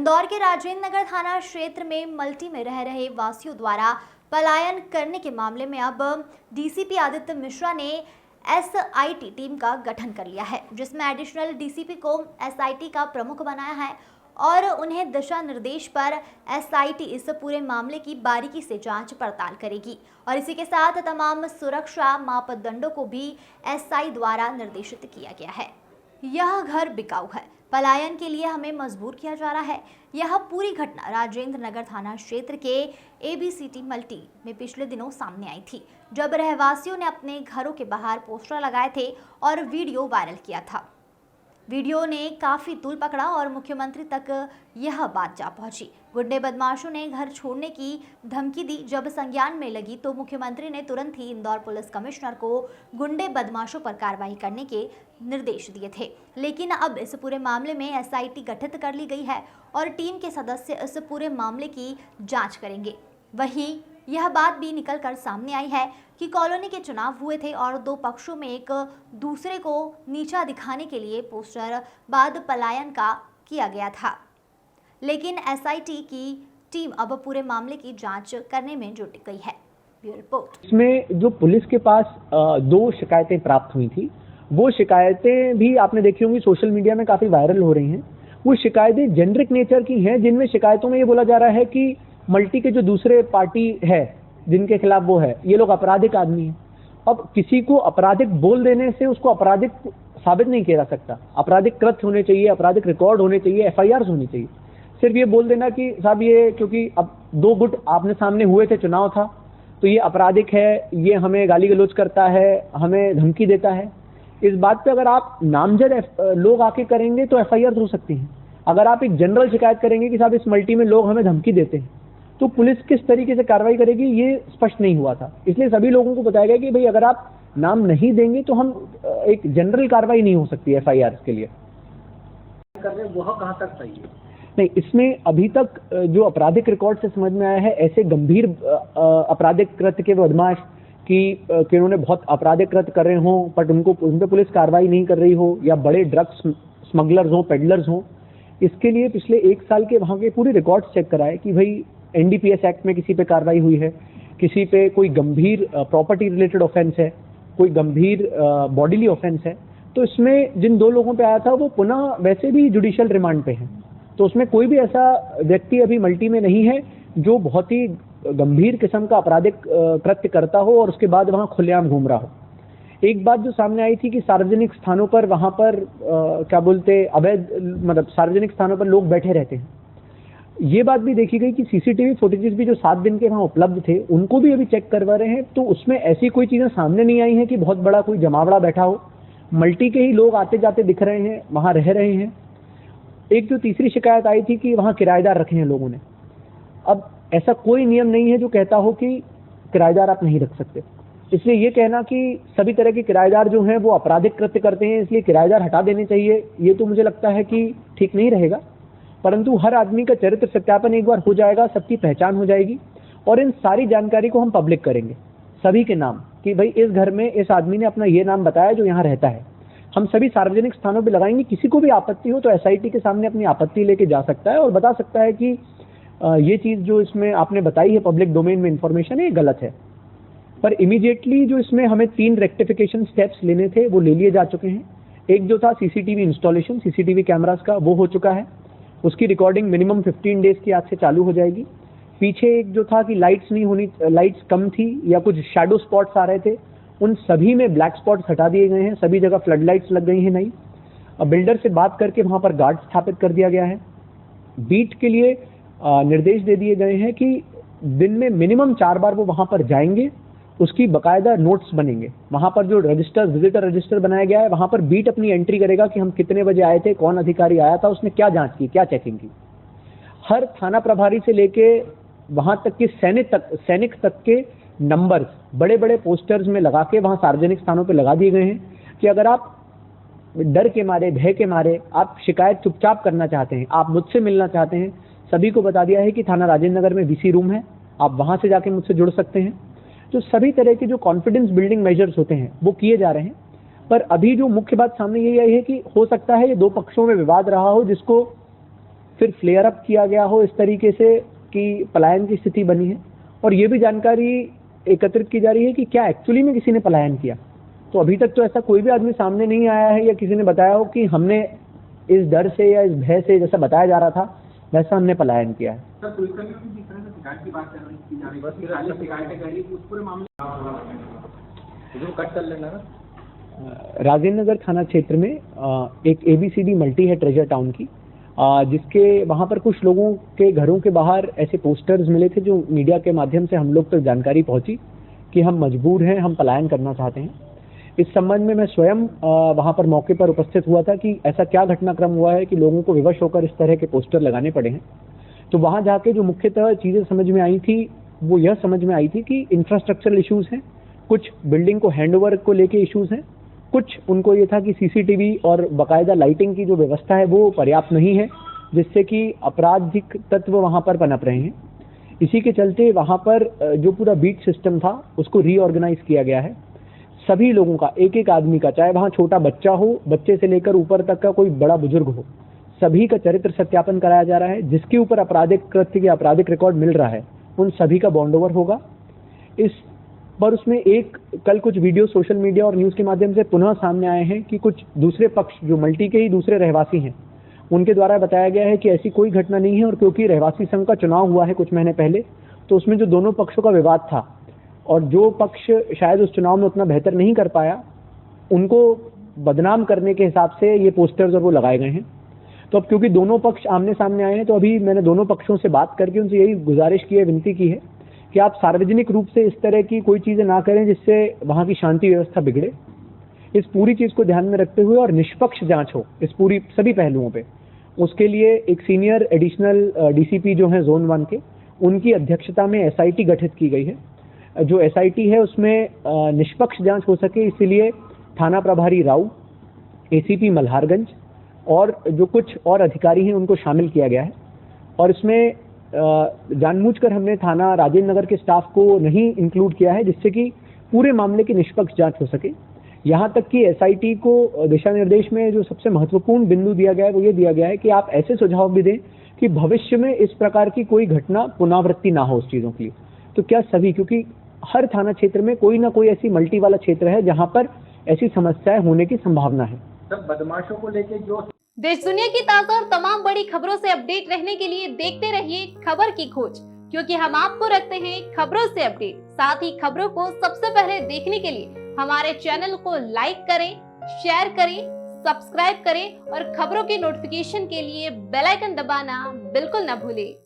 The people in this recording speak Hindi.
इंदौर के राजेंद्र नगर थाना क्षेत्र में मल्टी में रह रहे वासियों द्वारा पलायन करने के मामले में अब डीसीपी आदित्य मिश्रा ने एसआईटी टीम का गठन कर लिया है, जिसमें एडिशनल डीसीपी को एसआईटी का प्रमुख बनाया है और उन्हें दिशा निर्देश पर एसआईटी इस पूरे मामले की बारीकी से जांच पड़ताल करेगी और इसी के साथ तमाम सुरक्षा मापदंडों को भी एसआई द्वारा निर्देशित किया गया है। यह घर बिकाऊ है, पलायन के लिए हमें मजबूर किया जा रहा है। यह पूरी घटना राजेंद्र नगर थाना क्षेत्र के एबीसीटी मल्टी में पिछले दिनों सामने आई थी, जब रहवासियों ने अपने घरों के बाहर पोस्टर लगाए थे और वीडियो वायरल किया था। वीडियो ने काफी तूल पकड़ा और मुख्यमंत्री तक यह बात जा पहुंची। गुंडे बदमाशों ने घर छोड़ने की धमकी दी। जब संज्ञान में लगी तो मुख्यमंत्री ने तुरंत ही इंदौर पुलिस कमिश्नर को गुंडे बदमाशों पर कार्रवाई करने के निर्देश दिए थे। लेकिन अब इस पूरे मामले में एसआईटी गठित कर ली गई है और टीम के सदस्य इस पूरे मामले की जांच करेंगे। वहीं यह बात भी निकल कर सामने आई है कि कॉलोनी के चुनाव हुए थे और दो पक्षों में एक दूसरे को नीचा दिखाने के लिए पोस्टर बाद पलायन का किया गया था, लेकिन एसआईटी की टीम अब पूरे मामले की जांच करने में जुट गई है। Bureau report. इसमें जो पुलिस के पास दो शिकायतें प्राप्त हुई थी, वो शिकायतें भी आपने देखी होंगी, सोशल मीडिया में काफी वायरल हो रही हैं। वो शिकायतें जेनरिक नेचर की हैं, जिनमें शिकायतों में ये बोला जा रहा है कि मल्टी के जो दूसरे पार्टी है जिनके खिलाफ वो है, ये लोग आपराधिक आदमी हैं। अब किसी को आपराधिक बोल देने से उसको आपराधिक साबित नहीं किया जा सकता। आपराधिक कृत्य होने चाहिए, आपराधिक रिकॉर्ड होने चाहिए, एफआईआर होनी चाहिए। सिर्फ ये बोल देना कि साहब ये क्योंकि अब दो गुट आपने सामने हुए थे, चुनाव था, तो ये आपराधिक है, ये हमें गाली गलौज करता है, हमें धमकी देता है, इस बात पे अगर आप नामजद लोग आके करेंगे तो एफआईआर हो सकती है। अगर आप एक जनरल शिकायत करेंगे कि साहब इस मल्टी में लोग हमें धमकी देते हैं, तो पुलिस किस तरीके से कार्रवाई करेगी ये स्पष्ट नहीं हुआ था। इसलिए सभी लोगों को बताया गया कि भाई अगर आप नाम नहीं देंगे तो हम एक जनरल कार्रवाई नहीं हो सकती एफआईआर के लिए। वह कहाँ तक सही है? नहीं, इसमें अभी तक जो आपराधिक रिकॉर्ड से समझ में आया है, ऐसे गंभीर आपराधिक कृत्य के बदमाश कि उन्होंने बहुत आपराधिक कृत्य कर रहे हों बट उन पर पुलिस कार्रवाई नहीं कर रही हो, या बड़े ड्रग्स स्मगलर्स हों, पेडलर्स हों, इसके लिए पिछले 1 साल के वहाँ के पूरे रिकॉर्ड चेक कराए कि भाई एनडीपीएस एक्ट में किसी पे कार्रवाई हुई है, किसी पे कोई गंभीर प्रॉपर्टी रिलेटेड ऑफेंस है, कोई गंभीर बॉडीली ऑफेंस है। तो इसमें जिन 2 लोगों पे आया था वो पुनः वैसे भी जुडिशियल रिमांड पे हैं, तो उसमें कोई भी ऐसा व्यक्ति अभी मल्टी में नहीं है जो बहुत ही गंभीर किस्म का आपराधिक कृत्य करता हो और उसके बाद वहाँ खुलेआम घूम रहा हो। एक बात जो सामने आई थी कि सार्वजनिक स्थानों पर वहाँ पर क्या बोलते अवैध, मतलब सार्वजनिक स्थानों पर लोग बैठे रहते हैं। ये बात भी देखी गई कि सीसीटीवी फुटेजेस भी जो 7 दिन के वहाँ उपलब्ध थे उनको भी अभी चेक करवा रहे हैं, तो उसमें ऐसी कोई चीज़ें सामने नहीं आई हैं कि बहुत बड़ा कोई जमावड़ा बैठा हो। मल्टी के ही लोग आते जाते दिख रहे हैं, वहाँ रह रहे हैं। एक जो तीसरी शिकायत आई थी कि वहाँ किराएदार रखे हैं लोगों ने। अब ऐसा कोई नियम नहीं है जो कहता हो कि किराएदार आप नहीं रख सकते, इसलिए ये कहना कि सभी तरह के किराएदार जो हैं वो आपराधिक कृत्य करते हैं इसलिए किराएदार हटा देने चाहिए, ये तो मुझे लगता है कि ठीक नहीं रहेगा। परंतु हर आदमी का चरित्र सत्यापन एक बार हो जाएगा, सबकी पहचान हो जाएगी और इन सारी जानकारी को हम पब्लिक करेंगे, सभी के नाम, कि भाई इस घर में इस आदमी ने अपना ये नाम बताया जो यहाँ रहता है। हम सभी सार्वजनिक स्थानों पर लगाएंगे। किसी को भी आपत्ति हो तो एसआईटी के सामने अपनी आपत्ति लेके जा सकता है और बता सकता है कि ये चीज़ जो इसमें आपने बताई है पब्लिक डोमेन में इंफॉर्मेशन है, ये गलत है। पर इमीडिएटली जो इसमें हमें 3 रेक्टिफिकेशन स्टेप्स लेने थे वो ले लिए जा चुके हैं। एक जो था सीसीटीवी इंस्टॉलेशन, सीसीटीवी कैमरास का, वो हो चुका है। उसकी रिकॉर्डिंग मिनिमम 15 डेज की आज से चालू हो जाएगी। पीछे एक जो था कि लाइट्स नहीं होनी, लाइट्स कम थी या कुछ शैडो स्पॉट्स आ रहे थे, उन सभी में ब्लैक स्पॉट्स हटा दिए गए हैं, सभी जगह फ्लड लाइट्स लग गई हैं नई। अब बिल्डर से बात करके वहाँ पर गार्ड स्थापित कर दिया गया है। बीट के लिए निर्देश दे दिए गए हैं कि दिन में मिनिमम 4 बार वो वहाँ पर जाएंगे, उसकी बकायदा नोट्स बनेंगे। वहाँ पर जो रजिस्टर, विजिटर रजिस्टर बनाया गया है, वहाँ पर बीट अपनी एंट्री करेगा कि हम कितने बजे आए थे, कौन अधिकारी आया था, उसने क्या जांच की, क्या चेकिंग की। हर थाना प्रभारी से लेके वहाँ तक कि सैनिक तक के नंबर्स बड़े बड़े पोस्टर्स में लगा के वहाँ सार्वजनिक स्थानों पर लगा दिए गए हैं कि अगर आप डर के मारे, भय के मारे आप शिकायत चुपचाप करना चाहते हैं, आप मुझसे मिलना चाहते हैं, सभी को बता दिया है कि थाना राजेंद्र नगर में वीसी रूम है, आप वहाँ से जाके मुझसे जुड़ सकते हैं। तो सभी तरह के जो कॉन्फिडेंस बिल्डिंग मेजर्स होते हैं वो किए जा रहे हैं। पर अभी जो मुख्य बात सामने यही आई है कि हो सकता है ये 2 पक्षों में विवाद रहा हो जिसको फिर फ्लेयर अप किया गया हो इस तरीके से कि पलायन की स्थिति बनी है, और ये भी जानकारी एकत्रित की जा रही है कि क्या एक्चुअली में किसी ने पलायन किया। तो अभी तक तो ऐसा कोई भी आदमी सामने नहीं आया है या किसी ने बताया हो कि हमने इस डर से या इस भय से, जैसा बताया जा रहा था वैसा हमने पलायन किया है। सर पुलिसकर्मियों की जिस तरह से शिकायत की बात की जा रही है, बस फिर आज शिकायतें कर रही है, उस पूरे मामले जो कट कर लेना ना। राजेंद्र नगर थाना क्षेत्र में एक ABCD मल्टी है ट्रेजर टाउन की, जिसके वहाँ पर कुछ लोगों के घरों के बाहर ऐसे पोस्टर्स मिले थे जो मीडिया के माध्यम से हम लोग तक जानकारी पहुंची कि हम मजबूर हैं, हम पलायन करना चाहते हैं। इस संबंध में मैं स्वयं वहाँ पर मौके पर उपस्थित हुआ था कि ऐसा क्या घटनाक्रम हुआ है कि लोगों को विवश होकर इस तरह के पोस्टर लगाने पड़े हैं। तो वहाँ जाके जो मुख्यतः चीज़ें समझ में आई थी वो यह समझ में आई थी कि इंफ्रास्ट्रक्चरल इश्यूज़ हैं, कुछ बिल्डिंग को हैंडओवर को लेके इश्यूज़ हैं, कुछ उनको ये था कि CCTV और बाकायदा लाइटिंग की जो व्यवस्था है वो पर्याप्त नहीं है, जिससे कि आपराधिक तत्व वहाँ पर पनप रहे हैं। इसी के चलते वहाँ पर जो पूरा बीट सिस्टम था उसको रीऑर्गेनाइज किया गया है। सभी लोगों का, एक एक आदमी का, चाहे वहाँ छोटा बच्चा हो, बच्चे से लेकर ऊपर तक का कोई बड़ा बुजुर्ग हो, सभी का चरित्र सत्यापन कराया जा रहा है। जिसके ऊपर आपराधिक कृत्य या आपराधिक रिकॉर्ड मिल रहा है उन सभी का बॉन्ड ओवर होगा। इस पर उसमें एक कल कुछ वीडियो सोशल मीडिया और न्यूज़ के माध्यम से पुनः सामने आए हैं कि कुछ दूसरे पक्ष जो मल्टी के ही दूसरे रहवासी हैं उनके द्वारा बताया गया है कि ऐसी कोई घटना नहीं है, और क्योंकि रहवासी संघ का चुनाव हुआ है कुछ महीने पहले, तो उसमें जो दोनों पक्षों का विवाद था और जो पक्ष शायद उस चुनाव में उतना बेहतर नहीं कर पाया, उनको बदनाम करने के हिसाब से ये पोस्टर्स और वो लगाए गए हैं। तो अब क्योंकि दोनों पक्ष आमने सामने आए हैं, तो अभी मैंने दोनों पक्षों से बात करके उनसे यही गुजारिश की है, विनती की है कि आप सार्वजनिक रूप से इस तरह की कोई चीज़ें ना करें जिससे वहाँ की शांति व्यवस्था बिगड़े। इस पूरी चीज़ को ध्यान में रखते हुए और निष्पक्ष जांच हो इस पूरी सभी पहलुओं पे, उसके लिए एक सीनियर एडिशनल DCP जो हैं Zone 1 के, उनकी अध्यक्षता में SIT गठित की गई है। जो SIT है उसमें निष्पक्ष जांच हो सके, इसीलिए थाना प्रभारी राव, ACP मल्हारगंज और जो कुछ और अधिकारी हैं उनको शामिल किया गया है। और इसमें जानबूझकर हमने थाना राजेंद्र नगर के स्टाफ को नहीं इंक्लूड किया है, जिससे कि पूरे मामले की निष्पक्ष जांच हो सके। यहाँ तक कि SIT को दिशा निर्देश में जो सबसे महत्वपूर्ण बिंदु दिया गया है वो ये दिया गया है कि आप ऐसे सुझाव भी दें कि भविष्य में इस प्रकार की कोई घटना पुनरावृत्ति ना हो उस चीज़ों की। तो क्या सभी, क्योंकि हर थाना क्षेत्र में कोई ना कोई ऐसी मल्टी वाला क्षेत्र है जहाँ पर ऐसी समस्याएं होने की संभावना है। सब बदमाशों को लेके जो देश दुनिया की ताजा और तमाम बड़ी खबरों से अपडेट रहने के लिए देखते रहिए खबर की खोज, क्योंकि हम आपको रखते हैं खबरों से अपडेट। साथ ही खबरों को सबसे पहले देखने के लिए हमारे चैनल को लाइक करें, शेयर करें, सब्सक्राइब करें और खबरों के नोटिफिकेशन के लिए बेल आइकन दबाना बिल्कुल न भूलें।